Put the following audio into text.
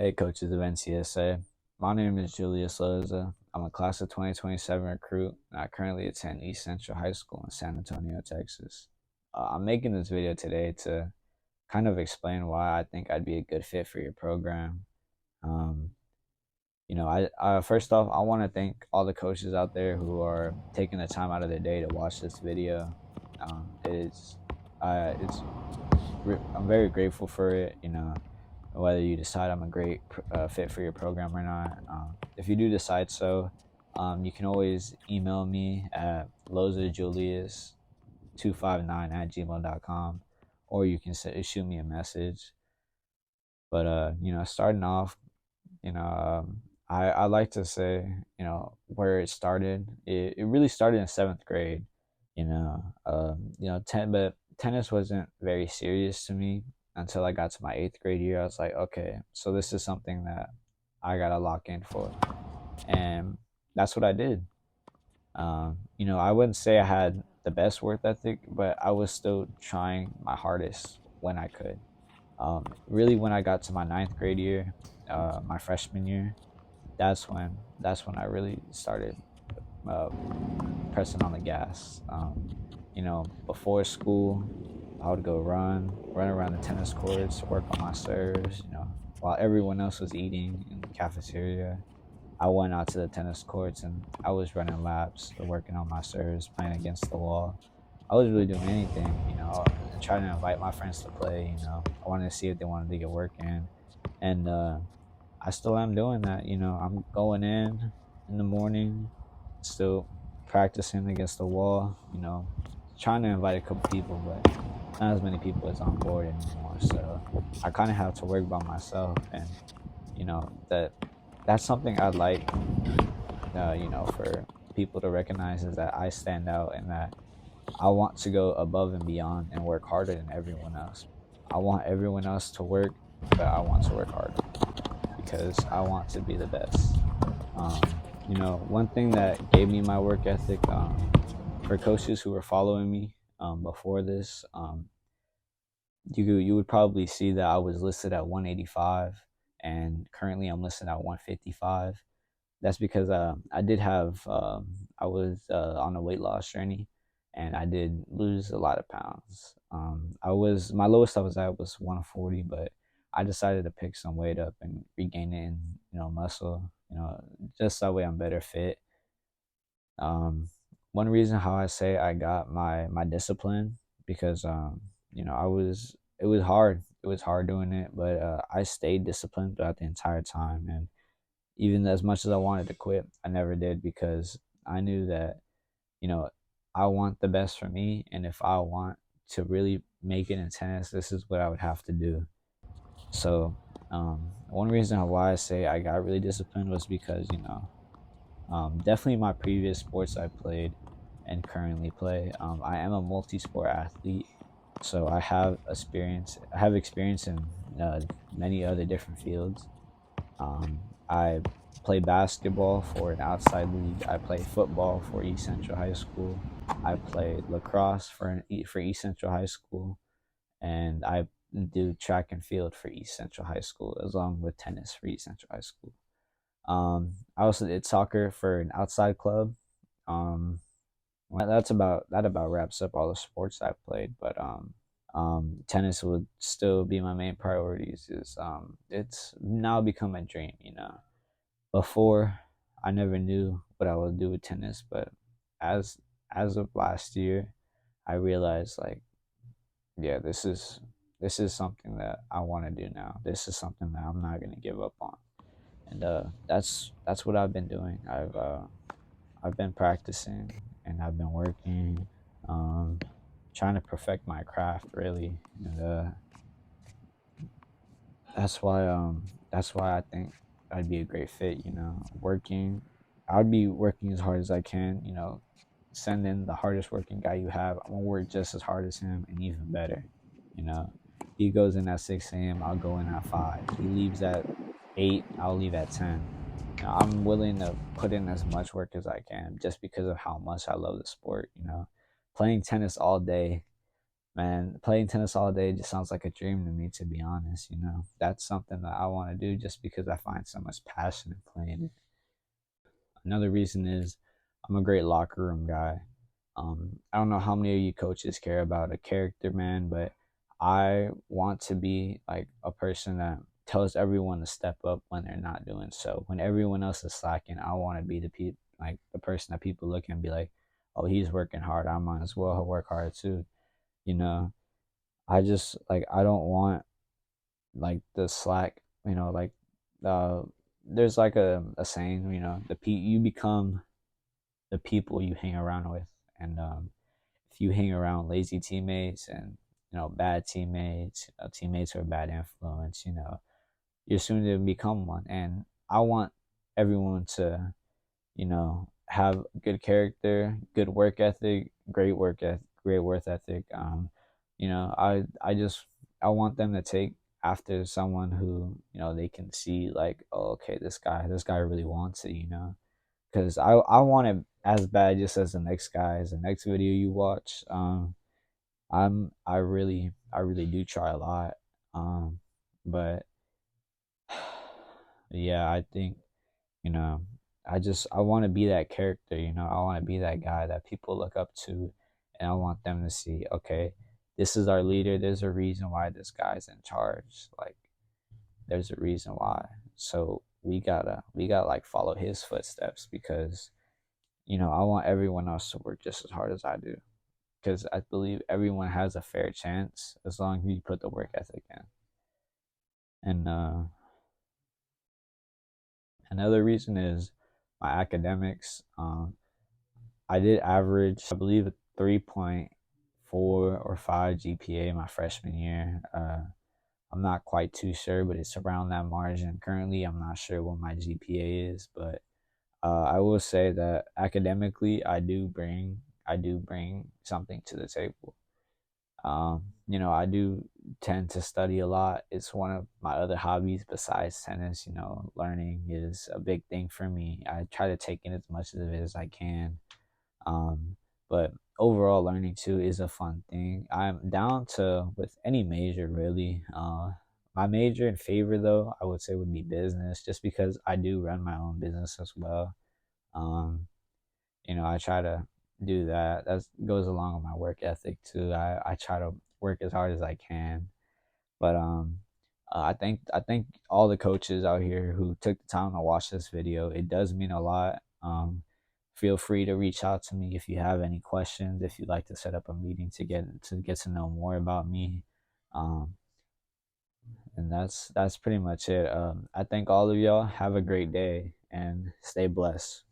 Hey, coaches of NCSA. My name is Julius Loza. I'm a class of 2027 recruit, and I currently attend East Central High School in San Antonio, Texas. I'm making this video today to kind of explain why I think I'd be a good fit for your program. Um, I first off, I want to thank all the coaches out there who are taking the time out of their day to watch this video. It's I'm very grateful for it. Whether you decide I'm a great fit for your program or not. If you do decide so, you can always email me at lozajulius259@gmail.com, or you can shoot me a message. But starting off, I like to say, where it started. It really started in seventh grade. But tennis wasn't very serious to me until I got to my eighth grade year. I was like, okay, so this is something that I gotta lock in for, and that's what I did. I wouldn't say I had the best work ethic, but I was still trying my hardest when I could. Really, when I got to my ninth grade year, my freshman year, that's when I really started uh, pressing on the gas. Before school, I would go run around the tennis courts, work on my serves. While everyone else was eating in the cafeteria, I went out to the tennis courts and I was running laps, working on my serves, playing against the wall. I was really doing anything, and trying to invite my friends to play. I wanted to see if they wanted to get work in, and I still am doing that. I'm going in the morning, still practicing against the wall. Trying to invite a couple people, but not as many people as on board anymore. So I kind of have to work by myself, and that's something I'd like, for people to recognize, is that I stand out and that I want to go above and beyond and work harder than everyone else. I want everyone else to work, but I want to work harder because I want to be the best. One thing that gave me my work ethic, for coaches who were following me before this, you would probably see that I was listed at 185, and currently I'm listed at 155. That's because I was on a weight loss journey, and I did lose a lot of pounds. My lowest I was at was 140, but I decided to pick some weight up and regain it in muscle. Just that way I'm better fit. Um, One reason how I say I got my discipline, because I was it was hard. It was hard doing it, but I stayed disciplined throughout the entire time, and even as much as I wanted to quit, I never did, because I knew that, you know, I want the best for me. And if I want to really make it in tennis, this is what I would have to do. So, one reason why I say I got really disciplined was because, definitely my previous sports I played and currently play, I am a multi sport athlete. So I have experience in many other different fields. I play basketball for an outside league. I play football for East Central High School. I play lacrosse for East Central High School, and I do track and field for East Central High School, along with tennis for East Central High School. I also did soccer for an outside club. That about wraps up all the sports I've played. But tennis would still be my main priorities. It's now become a dream. Before, I never knew what I would do with tennis, but as as of last year, I realized, like, yeah, this is something that I want to do now. This is something that I'm not gonna give up on, and that's what I've been doing. I've been practicing, and I've been working, um, trying to perfect my craft, really, and that's why I think I'd be a great fit. I'd be working as hard as I can. Send in the hardest working guy you have. I'm gonna work just as hard as him and even better. He goes in at 6 a.m. I'll go in at 5. He leaves at 8. I'll leave at 10. I'm willing to put in as much work as I can, just because of how much I love the sport. Playing tennis all day, Man, playing tennis all day just sounds like a dream to me, to be honest. That's something that I want to do just because I find so much passion in playing it. Another reason is I'm a great locker room guy. I don't know how many of you coaches care about a character, man, but I want to be like a person that tells everyone to step up when they're not doing so. When everyone else is slacking, I want to be like the person that people look and be like, "Oh, he's working hard. I might as well work hard too." You know, I just like I don't want like the slack. Uh, there's like a saying. You become the people you hang around with, and if you hang around lazy teammates and bad teammates, teammates who are bad influence, you're soon to become one. And I want everyone to have good character, good work ethic, great work ethic. I want them to take after someone who they can see like, oh, okay, this guy really wants it, because I want it as bad just as the next guy, as the next video you watch. I really do try a lot. But yeah, I think you know I want to be that character. I want to be that guy that people look up to, and I want them to see, okay, this is our leader. There's a reason why this guy's in charge. Like, there's a reason why. So we gotta like follow his footsteps, because I want everyone else to work just as hard as I do, because I believe everyone has a fair chance as long as you put the work ethic in. And another reason is my academics. I did average, I believe, a 3.4 or 5 GPA my freshman year. I'm not quite too sure, but it's around that margin. Currently, I'm not sure what my GPA is, but I will say that academically, I do bring something to the table. I do tend to study a lot. It's one of my other hobbies besides tennis. Learning is a big thing for me. I try to take in as much of it as I can. Um, but overall, learning too is a fun thing. I'm down to with any major really. My major in favor though, I would say would be business, just because I do run my own business as well. Um, I try to do that. That goes along with my work ethic too. I try to work as hard as I can. But I think all the coaches out here who took the time to watch this video, it does mean a lot. Feel free to reach out to me if you have any questions. If you'd like to set up a meeting to get to know more about me. Um, and that's pretty much it. I think all of y'all have a great day and stay blessed.